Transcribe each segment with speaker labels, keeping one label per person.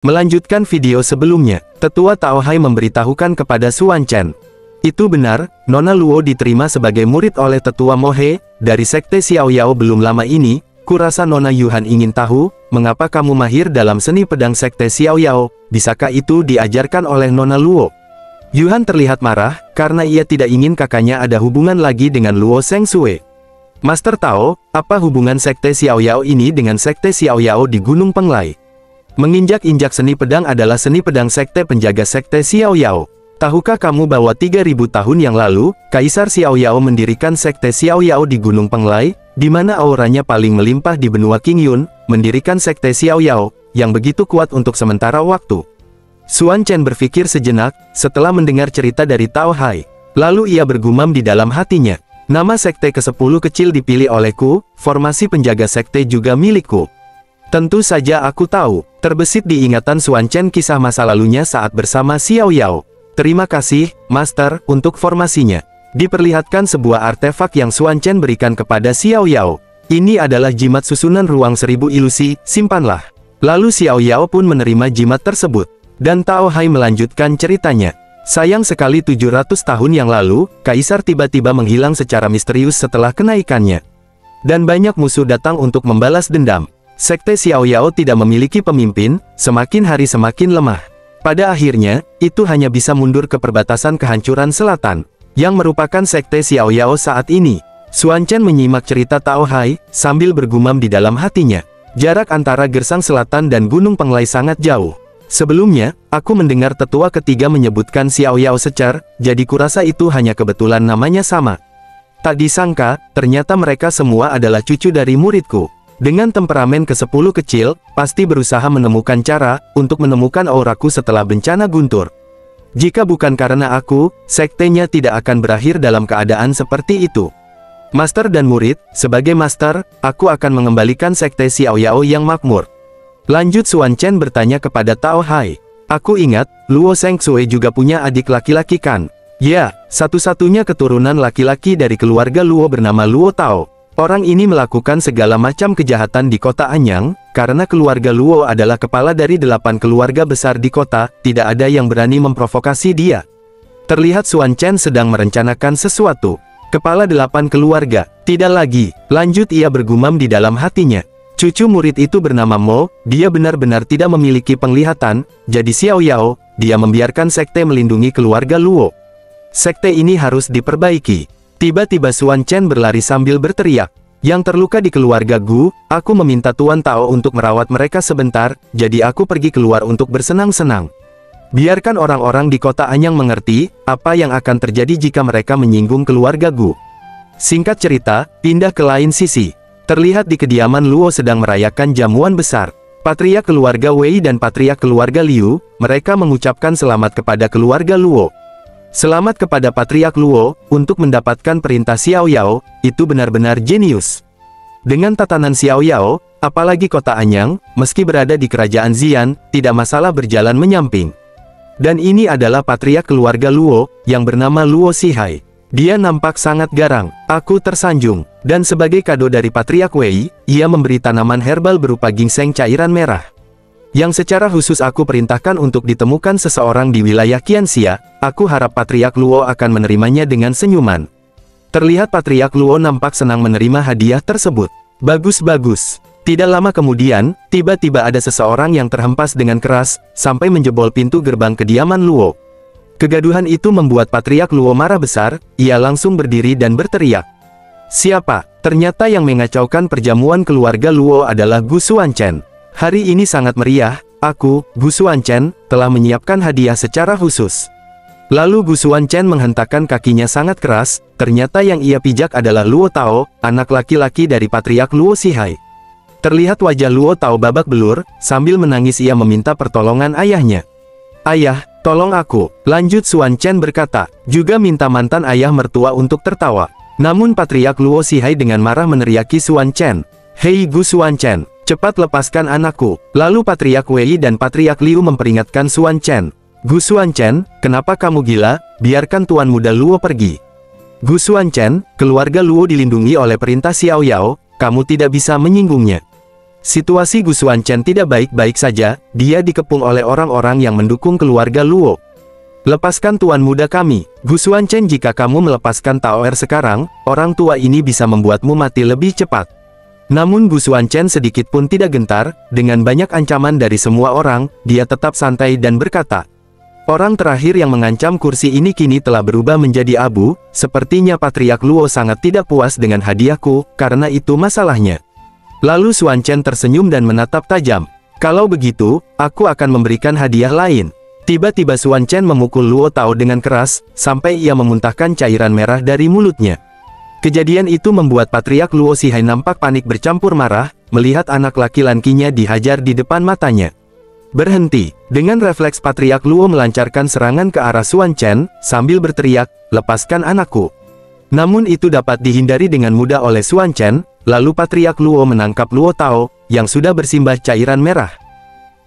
Speaker 1: Melanjutkan video sebelumnya, Tetua Tao Hai memberitahukan kepada Xuan Chen. Itu benar, Nona Luo diterima sebagai murid oleh Tetua Mohe, dari Sekte Xiao Yao belum lama ini. Kurasa Nona Yuhan ingin tahu, mengapa kamu mahir dalam seni pedang Sekte Xiao Yao, bisakah itu diajarkan oleh Nona Luo? Yuhan terlihat marah, karena ia tidak ingin kakaknya ada hubungan lagi dengan Luo Sheng Sui. Master Tao, apa hubungan Sekte Xiao Yao ini dengan Sekte Xiao Yao di Gunung Penglai? Menginjak-injak seni pedang adalah seni pedang Sekte penjaga Sekte Xiao Yao. Tahukah kamu bahwa 3000 tahun yang lalu, Kaisar Xiao Yao mendirikan Sekte Xiao Yao di Gunung Penglai, di mana auranya paling melimpah di benua Qingyun, mendirikan Sekte Xiao Yao, yang begitu kuat untuk sementara waktu. Xuan Chen berpikir sejenak, setelah mendengar cerita dari Tao Hai. Lalu ia bergumam di dalam hatinya, nama Sekte ke-10 kecil dipilih olehku, formasi penjaga Sekte juga milikku. Tentu saja aku tahu, terbesit di ingatan Xuan Chen kisah masa lalunya saat bersama Xiao Yao. Terima kasih, Master, untuk formasinya. Diperlihatkan sebuah artefak yang Xuan Chen berikan kepada Xiao Yao. Ini adalah jimat susunan ruang 1000 ilusi, simpanlah. Lalu Xiao Yao pun menerima jimat tersebut. Dan Tao Hai melanjutkan ceritanya. Sayang sekali 700 tahun yang lalu, Kaisar tiba-tiba menghilang secara misterius setelah kenaikannya. Dan banyak musuh datang untuk membalas dendam. Sekte Xiao Yao tidak memiliki pemimpin, semakin hari semakin lemah. Pada akhirnya, itu hanya bisa mundur ke perbatasan kehancuran selatan, yang merupakan Sekte Xiao Yao saat ini. Xuan Chen menyimak cerita Tao Hai, sambil bergumam di dalam hatinya. Jarak antara Gersang Selatan dan Gunung Penglai sangat jauh. Sebelumnya, aku mendengar tetua ketiga menyebutkan Xiao Yao secar, jadi kurasa itu hanya kebetulan namanya sama. Tak disangka, ternyata mereka semua adalah cucu dari muridku. Dengan temperamen ke-10 kecil, pasti berusaha menemukan cara untuk menemukan auraku setelah bencana guntur. Jika bukan karena aku, sektenya tidak akan berakhir dalam keadaan seperti itu. Master dan murid, sebagai master, aku akan mengembalikan Sekte Xiao Yao yang makmur. Lanjut Xuan Chen bertanya kepada Tao Hai. Aku ingat, Luo Sheng Sui juga punya adik laki-laki kan? Ya, satu-satunya keturunan laki-laki dari keluarga Luo bernama Luo Tao. Orang ini melakukan segala macam kejahatan di kota Anyang, karena keluarga Luo adalah kepala dari 8 keluarga besar di kota, tidak ada yang berani memprovokasi dia. Terlihat Xuan Chen sedang merencanakan sesuatu. Kepala 8 keluarga, tidak lagi, lanjut ia bergumam di dalam hatinya. Cucu murid itu bernama Mo, dia benar-benar tidak memiliki penglihatan, jadi Xiao Yao, dia membiarkan sekte melindungi keluarga Luo. Sekte ini harus diperbaiki. Tiba-tiba Xuan Chen berlari sambil berteriak, yang terluka di keluarga Gu, aku meminta Tuan Tao untuk merawat mereka sebentar, jadi aku pergi keluar untuk bersenang-senang. Biarkan orang-orang di kota Anyang mengerti, apa yang akan terjadi jika mereka menyinggung keluarga Gu. Singkat cerita, pindah ke lain sisi. Terlihat di kediaman Luo sedang merayakan jamuan besar. Patriark keluarga Wei dan patriark keluarga Liu, mereka mengucapkan selamat kepada keluarga Luo. Selamat kepada Patriark Luo, untuk mendapatkan perintah Xiao Yao, itu benar-benar jenius. Dengan tatanan Xiao Yao, apalagi kota Anyang, meski berada di kerajaan Xian, tidak masalah berjalan menyamping. Dan ini adalah Patriark keluarga Luo, yang bernama Luo Xihai. Dia nampak sangat garang, aku tersanjung. Dan sebagai kado dari Patriark Wei, ia memberi tanaman herbal berupa ginseng cairan merah. Yang secara khusus aku perintahkan untuk ditemukan seseorang di wilayah Qianxia, aku harap Patriark Luo akan menerimanya dengan senyuman. Terlihat Patriark Luo nampak senang menerima hadiah tersebut. Bagus-bagus. Tidak lama kemudian, tiba-tiba ada seseorang yang terhempas dengan keras, sampai menjebol pintu gerbang kediaman Luo. Kegaduhan itu membuat Patriark Luo marah besar, ia langsung berdiri dan berteriak. Siapa? Ternyata yang mengacaukan perjamuan keluarga Luo adalah Gu Xuan Chen. Hari ini sangat meriah, aku, Gu Xuan Chen, telah menyiapkan hadiah secara khusus. Lalu Gu Xuan Chen menghentakkan kakinya sangat keras, ternyata yang ia pijak adalah Luo Tao, anak laki-laki dari Patriark Luo Xihai. Terlihat wajah Luo Tao babak belur, sambil menangis ia meminta pertolongan ayahnya. Ayah, tolong aku, lanjut Xuan Chen berkata, juga minta mantan ayah mertua untuk tertawa. Namun Patriark Luo Xihai dengan marah meneriaki Xuan Chen. Hei Gu Xuan Chen, cepat lepaskan anakku. Lalu Patriark Wei dan Patriark Liu memperingatkan Xuan Chen. Gu Xuan Chen, kenapa kamu gila? Biarkan Tuan Muda Luo pergi. Gu Xuan Chen, keluarga Luo dilindungi oleh perintah Xiao Yao, kamu tidak bisa menyinggungnya. Situasi Gu Xuanchen tidak baik-baik saja, dia dikepung oleh orang-orang yang mendukung keluarga Luo. Lepaskan tuan muda kami, Gu Xuanchen, jika kamu melepaskan Taoer sekarang, orang tua ini bisa membuatmu mati lebih cepat. Namun Gu Xuanchen sedikit pun tidak gentar, dengan banyak ancaman dari semua orang, dia tetap santai dan berkata, orang terakhir yang mengancam kursi ini kini telah berubah menjadi abu, sepertinya Patriark Luo sangat tidak puas dengan hadiahku, karena itu masalahnya. Lalu Xuanchen tersenyum dan menatap tajam. Kalau begitu, aku akan memberikan hadiah lain. Tiba-tiba Xuanchen memukul Luo Tao dengan keras, sampai ia memuntahkan cairan merah dari mulutnya. Kejadian itu membuat Patriark Luo Xihai nampak panik bercampur marah, melihat anak laki-lakinya dihajar di depan matanya. Berhenti, dengan refleks Patriark Luo melancarkan serangan ke arah Xuanchen, sambil berteriak, lepaskan anakku. Namun itu dapat dihindari dengan mudah oleh Xuanchen. Lalu Patriark Luo menangkap Luo Tao, yang sudah bersimbah cairan merah.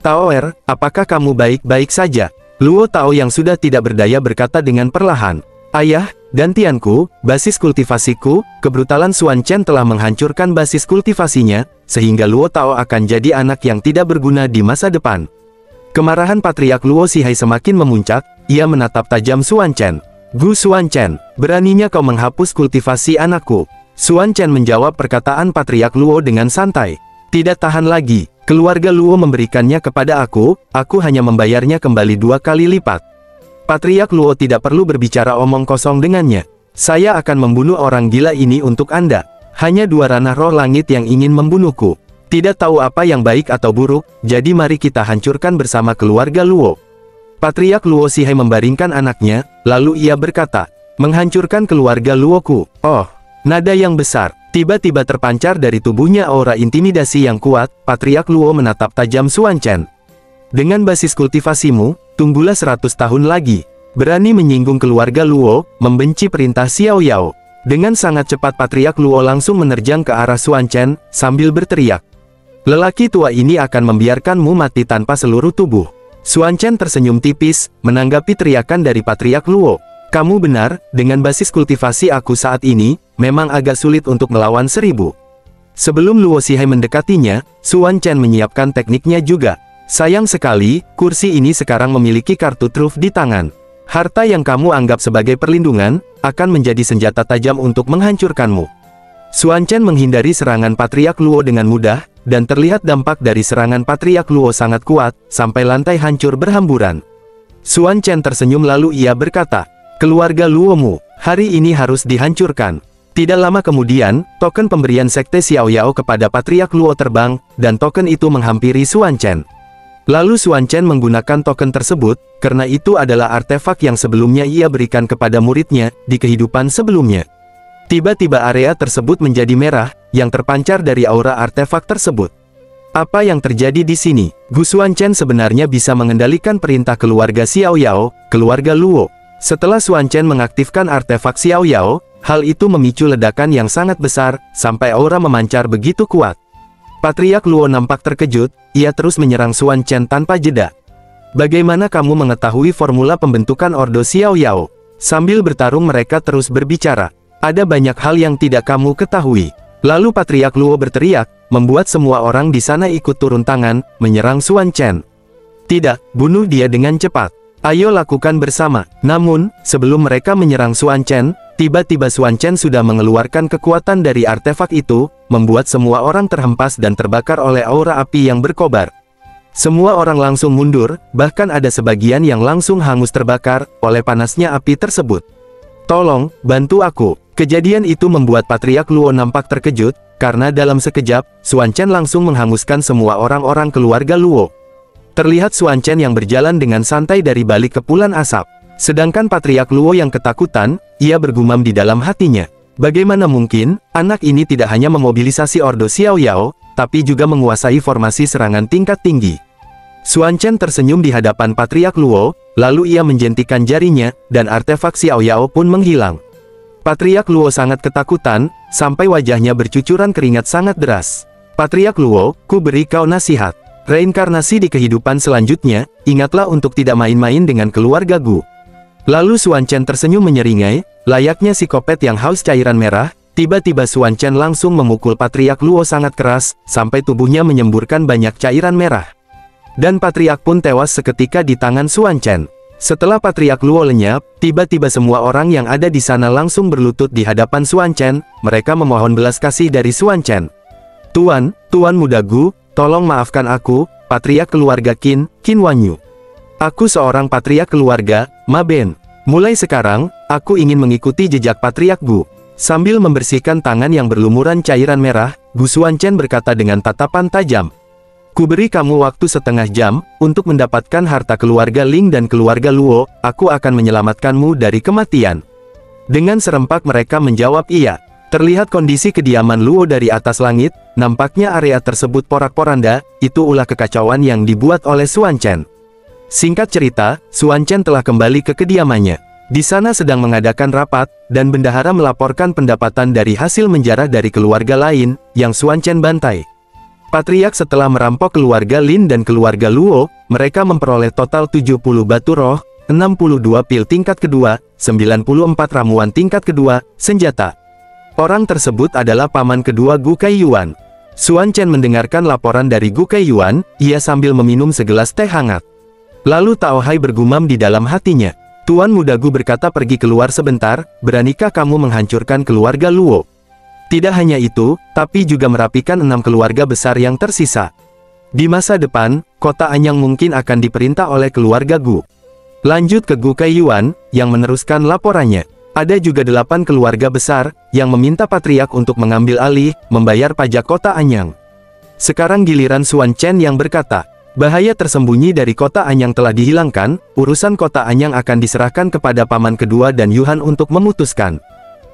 Speaker 1: Taoer, apakah kamu baik-baik saja? Luo Tao yang sudah tidak berdaya berkata dengan perlahan. Ayah, gantianku, basis kultivasiku, kebrutalan Xuanchen telah menghancurkan basis kultivasinya, sehingga Luo Tao akan jadi anak yang tidak berguna di masa depan. Kemarahan Patriark Luo Xihai semakin memuncak, ia menatap tajam Xuanchen. Gu Xuanchen, beraninya kau menghapus kultivasi anakku? Xuanchen menjawab perkataan Patriark Luo dengan santai. Tidak tahan lagi, keluarga Luo memberikannya kepada aku hanya membayarnya kembali 2 kali lipat. Patriark Luo tidak perlu berbicara omong kosong dengannya. Saya akan membunuh orang gila ini untuk Anda. Hanya 2 ranah roh langit yang ingin membunuhku. Tidak tahu apa yang baik atau buruk, jadi mari kita hancurkan bersama keluarga Luo. Patriark Luo Xihai membaringkan anaknya, lalu ia berkata, menghancurkan keluarga Luoku. Oh, nada yang besar, tiba-tiba terpancar dari tubuhnya aura intimidasi yang kuat. Patriark Luo menatap tajam Xuanchen. Dengan basis kultivasimu, tunggulah 100 tahun lagi. Berani menyinggung keluarga Luo, membenci perintah Xiao Yao. Dengan sangat cepat Patriark Luo langsung menerjang ke arah Xuanchen, sambil berteriak. Lelaki tua ini akan membiarkanmu mati tanpa seluruh tubuh. Xuanchen tersenyum tipis, menanggapi teriakan dari Patriark Luo. Kamu benar, dengan basis kultivasi aku saat ini, memang agak sulit untuk melawan 1000. Sebelum Luo Xihai mendekatinya, Xuanchen menyiapkan tekniknya juga. Sayang sekali, kursi ini sekarang memiliki kartu truf di tangan. Harta yang kamu anggap sebagai perlindungan, akan menjadi senjata tajam untuk menghancurkanmu. Xuanchen menghindari serangan Patriark Luo dengan mudah, dan terlihat dampak dari serangan Patriark Luo sangat kuat, sampai lantai hancur berhamburan. Xuanchen tersenyum lalu ia berkata, keluarga Luomu, hari ini harus dihancurkan. Tidak lama kemudian, token pemberian Sekte Xiao Yao kepada Patriark Luo terbang, dan token itu menghampiri Xuanchen. Lalu Xuanchen menggunakan token tersebut, karena itu adalah artefak yang sebelumnya ia berikan kepada muridnya, di kehidupan sebelumnya. Tiba-tiba area tersebut menjadi merah, yang terpancar dari aura artefak tersebut. Apa yang terjadi di sini? Gu Xuanchen sebenarnya bisa mengendalikan perintah keluarga Xiao Yao, keluarga Luo. Setelah Xuanchen mengaktifkan artefak Xiao Yao, hal itu memicu ledakan yang sangat besar, sampai aura memancar begitu kuat. Patriark Luo nampak terkejut, ia terus menyerang Xuanchen tanpa jeda. Bagaimana kamu mengetahui formula pembentukan Ordo Xiao Yao? Sambil bertarung mereka terus berbicara. Ada banyak hal yang tidak kamu ketahui. Lalu Patriark Luo berteriak, membuat semua orang di sana ikut turun tangan, menyerang Xuanchen. Tidak, bunuh dia dengan cepat. Ayo lakukan bersama. Namun, sebelum mereka menyerang Xuanchen, tiba-tiba Xuanchen sudah mengeluarkan kekuatan dari artefak itu, membuat semua orang terhempas dan terbakar oleh aura api yang berkobar. Semua orang langsung mundur, bahkan ada sebagian yang langsung hangus terbakar, oleh panasnya api tersebut. Tolong, bantu aku. Kejadian itu membuat Patriark Luo nampak terkejut, karena dalam sekejap, Xuanchen langsung menghanguskan semua orang-orang keluarga Luo. Terlihat Xuanchen yang berjalan dengan santai dari balik kepulan asap. Sedangkan Patriark Luo yang ketakutan, ia bergumam di dalam hatinya. Bagaimana mungkin, anak ini tidak hanya memobilisasi Ordo Xiao Yao, tapi juga menguasai formasi serangan tingkat tinggi. Xuanchen tersenyum di hadapan Patriark Luo, lalu ia menjentikan jarinya, dan artefak Xiao Yao pun menghilang. Patriark Luo sangat ketakutan, sampai wajahnya bercucuran keringat sangat deras. Patriark Luo, ku beri kau nasihat. Reinkarnasi di kehidupan selanjutnya, ingatlah untuk tidak main-main dengan keluarga Gu. Lalu Xuanchen tersenyum menyeringai, layaknya psikopat yang haus cairan merah, Tiba-tiba Xuan Chen langsung memukul Patriark Luo sangat keras, sampai tubuhnya menyemburkan banyak cairan merah. Dan Patriark pun tewas seketika di tangan Xuan Chen. Setelah Patriark Luo lenyap, tiba-tiba semua orang yang ada di sana langsung berlutut di hadapan Xuan Chen. Mereka memohon belas kasih dari Xuan Chen. Tuan Muda Gu, tolong maafkan aku, Patriark keluarga Qin Wanyu. Aku seorang Patriark keluarga Ma Ben. Mulai sekarang, aku ingin mengikuti jejak Patriark Gu. Sambil membersihkan tangan yang berlumuran cairan merah, Gu Xuan Chen berkata dengan tatapan tajam. Kuberi kamu waktu setengah jam, untuk mendapatkan harta keluarga Ling dan keluarga Luo, aku akan menyelamatkanmu dari kematian. Dengan serempak mereka menjawab iya. Terlihat kondisi kediaman Luo dari atas langit, nampaknya area tersebut porak-poranda, itu ulah kekacauan yang dibuat oleh Xuan Chen. Singkat cerita, Xuan Chen telah kembali ke kediamannya. Di sana sedang mengadakan rapat, dan bendahara melaporkan pendapatan dari hasil menjarah dari keluarga lain, yang Xuan Chen bantai. Patriark setelah merampok keluarga Lin dan keluarga Luo, mereka memperoleh total 70 batu roh, 62 pil tingkat kedua, 94 ramuan tingkat kedua, senjata. Orang tersebut adalah paman kedua Gu Kaiyuan. Xuan Chen mendengarkan laporan dari Gu Kaiyuan, ia sambil meminum segelas teh hangat. Lalu Tao Hai bergumam di dalam hatinya. Tuan Muda Gu berkata pergi keluar sebentar, beranikah kamu menghancurkan keluarga Luo? Tidak hanya itu, tapi juga merapikan 6 keluarga besar yang tersisa. Di masa depan, kota Anyang mungkin akan diperintah oleh keluarga Gu. Lanjut ke Gu Kaiyuan, yang meneruskan laporannya. Ada juga 8 keluarga besar, yang meminta Patriark untuk mengambil alih, membayar pajak kota Anyang. Sekarang giliran Xuan Chen yang berkata, bahaya tersembunyi dari kota Anyang telah dihilangkan, urusan kota Anyang akan diserahkan kepada paman kedua dan Yuhan untuk memutuskan.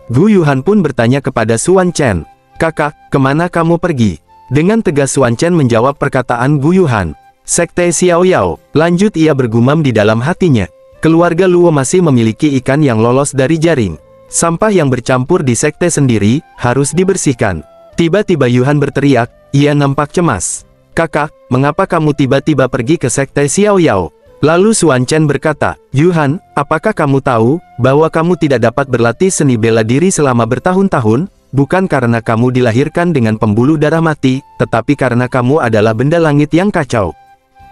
Speaker 1: Gu Yuhan pun bertanya kepada Xuan Chen, kakak, kemana kamu pergi? Dengan tegas Xuan Chen menjawab perkataan Gu Yuhan. Sekte Xiao Yao, lanjut ia bergumam di dalam hatinya. Keluarga Luo masih memiliki ikan yang lolos dari jaring. Sampah yang bercampur di sekte sendiri, harus dibersihkan. Tiba-tiba Yuhan berteriak, ia nampak cemas. Kakak, mengapa kamu tiba-tiba pergi ke sekte Xiao Yao? Lalu Xuan Chen berkata, Yuhan, apakah kamu tahu, bahwa kamu tidak dapat berlatih seni bela diri selama bertahun-tahun, bukan karena kamu dilahirkan dengan pembuluh darah mati, tetapi karena kamu adalah benda langit yang kacau.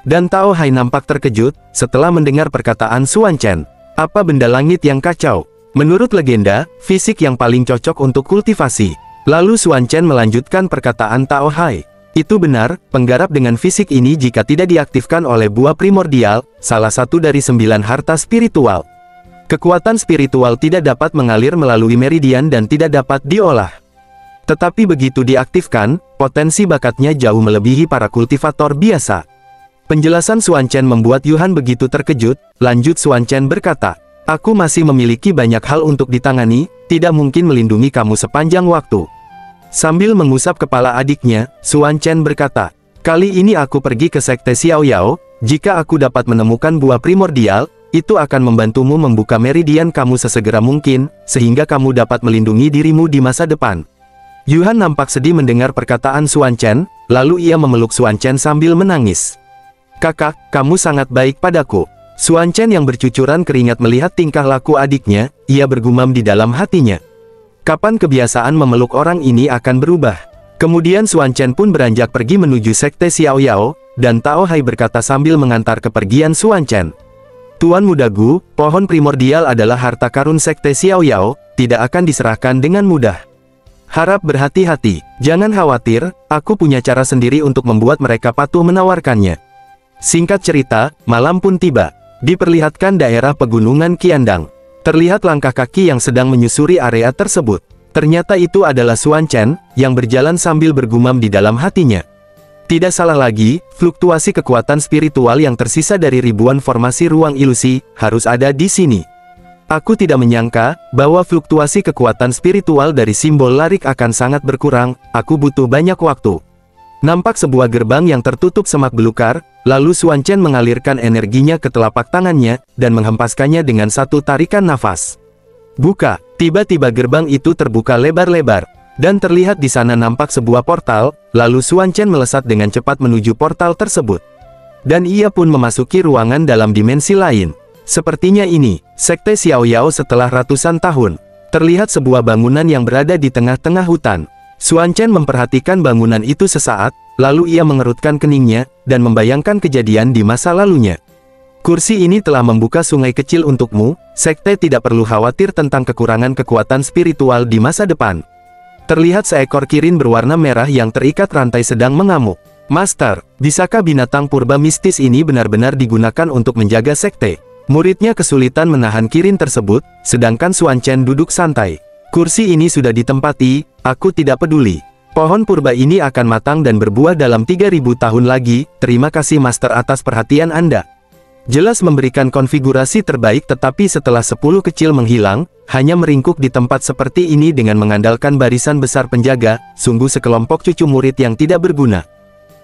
Speaker 1: Dan Tao Hai nampak terkejut, setelah mendengar perkataan Xuan Chen. Apa benda langit yang kacau? Menurut legenda, fisik yang paling cocok untuk kultivasi. Lalu Xuan Chen melanjutkan perkataan Tao Hai. Itu benar, penggarap dengan fisik ini jika tidak diaktifkan oleh buah primordial, salah satu dari 9 harta spiritual. Kekuatan spiritual tidak dapat mengalir melalui meridian dan tidak dapat diolah. Tetapi begitu diaktifkan, potensi bakatnya jauh melebihi para kultivator biasa. Penjelasan Xuan Chen membuat Yuhan begitu terkejut, lanjut Xuan Chen berkata, aku masih memiliki banyak hal untuk ditangani, tidak mungkin melindungi kamu sepanjang waktu. Sambil mengusap kepala adiknya, Xuan Chen berkata, kali ini aku pergi ke sekte Xiao Yao, jika aku dapat menemukan buah primordial, itu akan membantumu membuka meridian kamu sesegera mungkin, sehingga kamu dapat melindungi dirimu di masa depan. Yuhan nampak sedih mendengar perkataan Xuan Chen, lalu ia memeluk Xuan Chen sambil menangis. Kakak, kamu sangat baik padaku. Xuan Chen yang bercucuran keringat melihat tingkah laku adiknya, ia bergumam di dalam hatinya. Kapan kebiasaan memeluk orang ini akan berubah? Kemudian Xuan Chen pun beranjak pergi menuju sekte Xiao Yao, dan Tao Hai berkata sambil mengantar kepergian Xuan Chen. Tuan Muda Gu, pohon primordial adalah harta karun sekte Xiao Yao, tidak akan diserahkan dengan mudah. Harap berhati-hati, jangan khawatir, aku punya cara sendiri untuk membuat mereka patuh menawarkannya. Singkat cerita, malam pun tiba. Diperlihatkan daerah pegunungan Qiandang. Terlihat langkah kaki yang sedang menyusuri area tersebut. Ternyata itu adalah Xuan Chen, yang berjalan sambil bergumam di dalam hatinya. Tidak salah lagi, fluktuasi kekuatan spiritual yang tersisa dari ribuan formasi ruang ilusi, harus ada di sini. Aku tidak menyangka, bahwa fluktuasi kekuatan spiritual dari simbol larik akan sangat berkurang, aku butuh banyak waktu. Nampak sebuah gerbang yang tertutup semak belukar, lalu Xuan Chen mengalirkan energinya ke telapak tangannya, dan menghempaskannya dengan satu tarikan nafas. Buka, tiba-tiba gerbang itu terbuka lebar-lebar, dan terlihat di sana nampak sebuah portal, lalu Xuan Chen melesat dengan cepat menuju portal tersebut. Dan ia pun memasuki ruangan dalam dimensi lain. Sepertinya ini, sekte Xiao Yao setelah ratusan tahun. Terlihat sebuah bangunan yang berada di tengah-tengah hutan. Xuan Chen memperhatikan bangunan itu sesaat, lalu ia mengerutkan keningnya, dan membayangkan kejadian di masa lalunya. Kursi ini telah membuka sungai kecil untukmu, sekte tidak perlu khawatir tentang kekurangan kekuatan spiritual di masa depan. Terlihat seekor kirin berwarna merah yang terikat rantai sedang mengamuk. Master, bisakah binatang purba mistis ini benar-benar digunakan untuk menjaga sekte? Muridnya kesulitan menahan kirin tersebut, sedangkan Xuan Chen duduk santai. Kursi ini sudah ditempati, aku tidak peduli. Pohon purba ini akan matang dan berbuah dalam 3000 tahun lagi, terima kasih Master atas perhatian Anda. Jelas memberikan konfigurasi terbaik tetapi setelah 10 kecil menghilang, hanya meringkuk di tempat seperti ini dengan mengandalkan barisan besar penjaga, sungguh sekelompok cucu murid yang tidak berguna.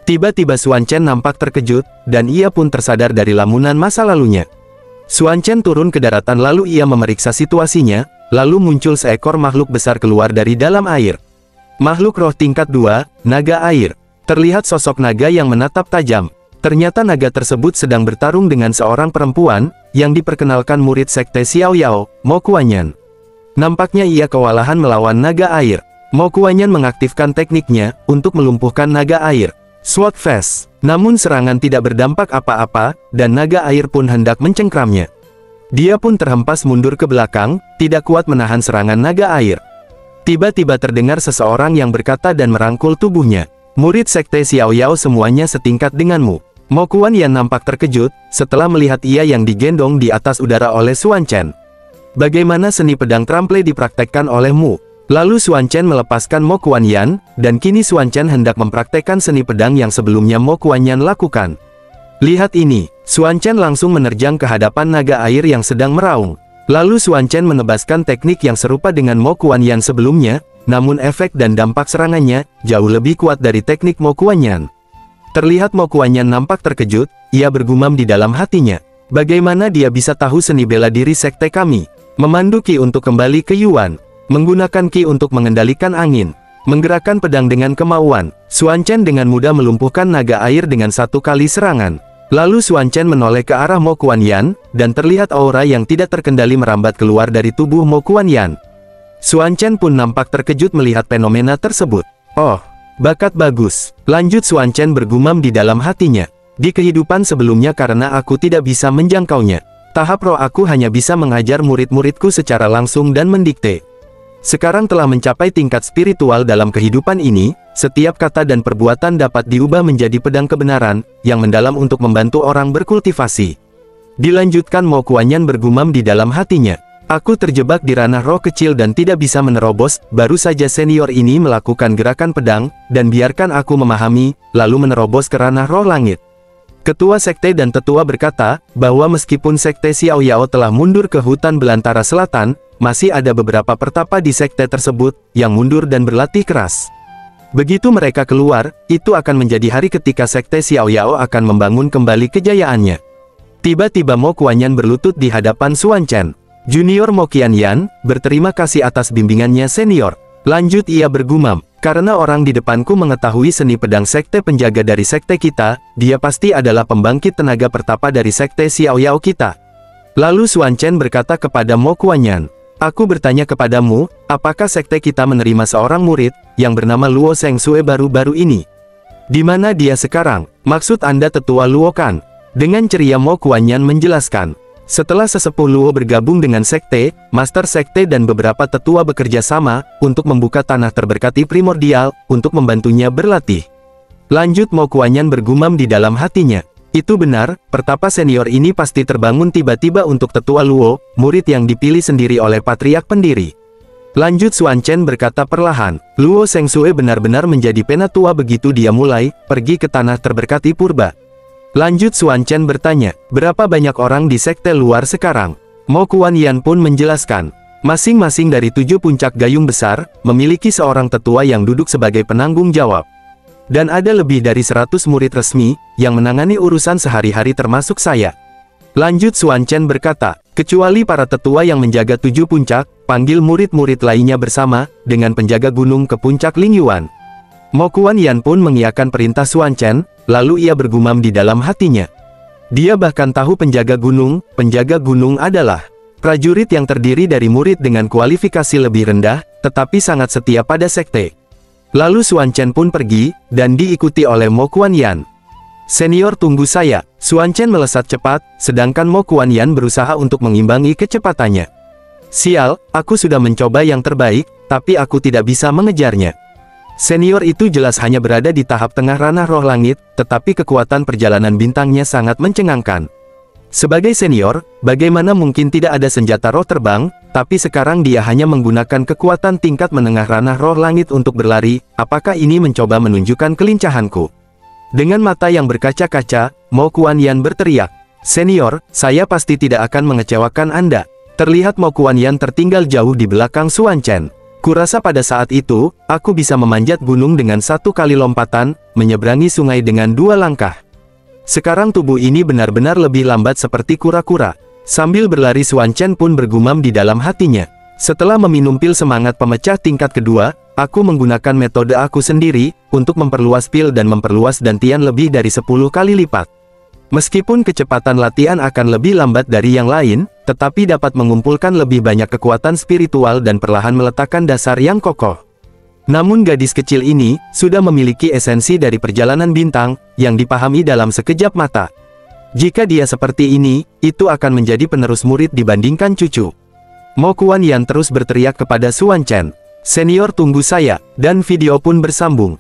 Speaker 1: Tiba-tiba Xuan Chen nampak terkejut, dan ia pun tersadar dari lamunan masa lalunya. Xuan Chen turun ke daratan lalu ia memeriksa situasinya, lalu muncul seekor makhluk besar keluar dari dalam air. Makhluk roh tingkat 2, naga air. Terlihat sosok naga yang menatap tajam. Ternyata naga tersebut sedang bertarung dengan seorang perempuan, yang diperkenalkan murid sekte Xiao Yao, Mo Kuanyan. Nampaknya ia kewalahan melawan naga air. Mo Kuanyan mengaktifkan tekniknya, untuk melumpuhkan naga air. Sword Fast. Namun serangan tidak berdampak apa-apa, dan naga air pun hendak mencengkramnya. Dia pun terhempas mundur ke belakang, tidak kuat menahan serangan naga air. Tiba-tiba terdengar seseorang yang berkata dan merangkul tubuhnya. Murid sekte Xiao Yao semuanya setingkat denganmu. Mo Kuanyan nampak terkejut, setelah melihat ia yang digendong di atas udara oleh Xuan Chen. Bagaimana seni pedang trample dipraktekkan olehmu? Lalu Xuan Chen melepaskan Mo Kuanyan, dan kini Xuan Chen hendak mempraktekkan seni pedang yang sebelumnya Mo Kuanyan lakukan. Lihat ini, Xuan Chen langsung menerjang ke hadapan naga air yang sedang meraung. Lalu Xuan Chen menebaskan teknik yang serupa dengan Mo Kuanyan sebelumnya, namun efek dan dampak serangannya jauh lebih kuat dari teknik Mo Kuanyan. Terlihat Mo Kuanyan nampak terkejut, ia bergumam di dalam hatinya. Bagaimana dia bisa tahu seni bela diri sekte kami? Memandu Qi untuk kembali ke Yuan. Menggunakan Qi untuk mengendalikan angin. Menggerakkan pedang dengan kemauan. Xuan Chen dengan mudah melumpuhkan naga air dengan satu kali serangan. Lalu Xuan Chen menoleh ke arah Mo Kuanyan, dan terlihat aura yang tidak terkendali merambat keluar dari tubuh Mo Kuanyan. Xuan Chen pun nampak terkejut melihat fenomena tersebut. Oh, bakat bagus. Lanjut Xuan Chen bergumam di dalam hatinya. Di kehidupan sebelumnya karena aku tidak bisa menjangkaunya. Tahap roh aku hanya bisa mengajar murid-muridku secara langsung dan mendikte. Sekarang telah mencapai tingkat spiritual dalam kehidupan ini, setiap kata dan perbuatan dapat diubah menjadi pedang kebenaran, yang mendalam untuk membantu orang berkultivasi. Dilanjutkan Mo Kuanyan bergumam di dalam hatinya. Aku terjebak di ranah roh kecil dan tidak bisa menerobos, baru saja senior ini melakukan gerakan pedang, dan biarkan aku memahami, lalu menerobos ke ranah roh langit. Ketua sekte dan tetua berkata, bahwa meskipun sekte Xiao Yao telah mundur ke hutan belantara selatan, masih ada beberapa pertapa di sekte tersebut, yang mundur dan berlatih keras. Begitu mereka keluar, itu akan menjadi hari ketika sekte Xiao Yao akan membangun kembali kejayaannya. Tiba-tiba Mo Kuanyan berlutut di hadapan Xuan Chen. Junior Mo Qianyan, berterima kasih atas bimbingannya senior. Lanjut ia bergumam, karena orang di depanku mengetahui seni pedang sekte penjaga dari sekte kita, dia pasti adalah pembangkit tenaga pertapa dari sekte Xiao Yao kita. Lalu Xuan Chen berkata kepada Mo Kuanyan, aku bertanya kepadamu, apakah sekte kita menerima seorang murid, yang bernama Luo Shengsue baru-baru ini? Di mana dia sekarang? Maksud Anda tetua Luo kan? Dengan ceria Mo Kuanyan menjelaskan. Setelah sesepuh Luo bergabung dengan sekte, master sekte dan beberapa tetua bekerja sama, untuk membuka tanah terberkati primordial, untuk membantunya berlatih. Lanjut Mo Kuanyan bergumam di dalam hatinya. Itu benar, pertapa senior ini pasti terbangun tiba-tiba untuk tetua Luo, murid yang dipilih sendiri oleh patriark pendiri. Lanjut Xuan Chen berkata perlahan, Luo Shengsue benar-benar menjadi penatua begitu dia mulai pergi ke tanah terberkati purba. Lanjut Xuan Chen bertanya, berapa banyak orang di sekte luar sekarang? Mo Kuanyan pun menjelaskan, masing-masing dari 7 puncak gayung besar, memiliki seorang tetua yang duduk sebagai penanggung jawab. Dan ada lebih dari 100 murid resmi, yang menangani urusan sehari-hari termasuk saya. Lanjut Xuan Chen berkata, kecuali para tetua yang menjaga 7 puncak, panggil murid-murid lainnya bersama, dengan penjaga gunung ke puncak Lingyuan. Mo Kuanyan pun mengiyakan perintah Xuan Chen, lalu ia bergumam di dalam hatinya. Dia bahkan tahu penjaga gunung adalah Prajurit yang terdiri dari murid dengan kualifikasi lebih rendah, tetapi sangat setia pada sekte. Lalu Xuan Chen pun pergi, dan diikuti oleh Mo Kuan-Yan. Senior, tunggu saya. Xuan Chen melesat cepat, sedangkan Mo Kuan-Yan berusaha untuk mengimbangi kecepatannya. Sial, aku sudah mencoba yang terbaik, tapi aku tidak bisa mengejarnya. Senior itu jelas hanya berada di tahap tengah ranah roh langit, tetapi kekuatan perjalanan bintangnya sangat mencengangkan. Sebagai senior, bagaimana mungkin tidak ada senjata roh terbang, tapi sekarang dia hanya menggunakan kekuatan tingkat menengah ranah roh langit untuk berlari. Apakah ini mencoba menunjukkan kelincahanku? Dengan mata yang berkaca-kaca, Mo Kuan-Yan berteriak, "Senior, saya pasti tidak akan mengecewakan Anda." Terlihat Mo Kuan-Yan tertinggal jauh di belakang Xuan Chen. Kurasa pada saat itu, aku bisa memanjat gunung dengan 1 kali lompatan, menyeberangi sungai dengan 2 langkah. Sekarang tubuh ini benar-benar lebih lambat seperti kura-kura. Sambil berlari Xuan Chen pun bergumam di dalam hatinya. Setelah meminum pil semangat pemecah tingkat kedua, aku menggunakan metode aku sendiri, untuk memperluas pil dan memperluas dantian lebih dari 10 kali lipat. Meskipun kecepatan latihan akan lebih lambat dari yang lain, tetapi dapat mengumpulkan lebih banyak kekuatan spiritual dan perlahan meletakkan dasar yang kokoh. Namun gadis kecil ini, sudah memiliki esensi dari perjalanan bintang, yang dipahami dalam sekejap mata. Jika dia seperti ini, itu akan menjadi penerus murid dibandingkan cucu. Mo Kuan-Yan terus berteriak kepada Xuan Chen, "Senior, tunggu saya," dan video pun bersambung.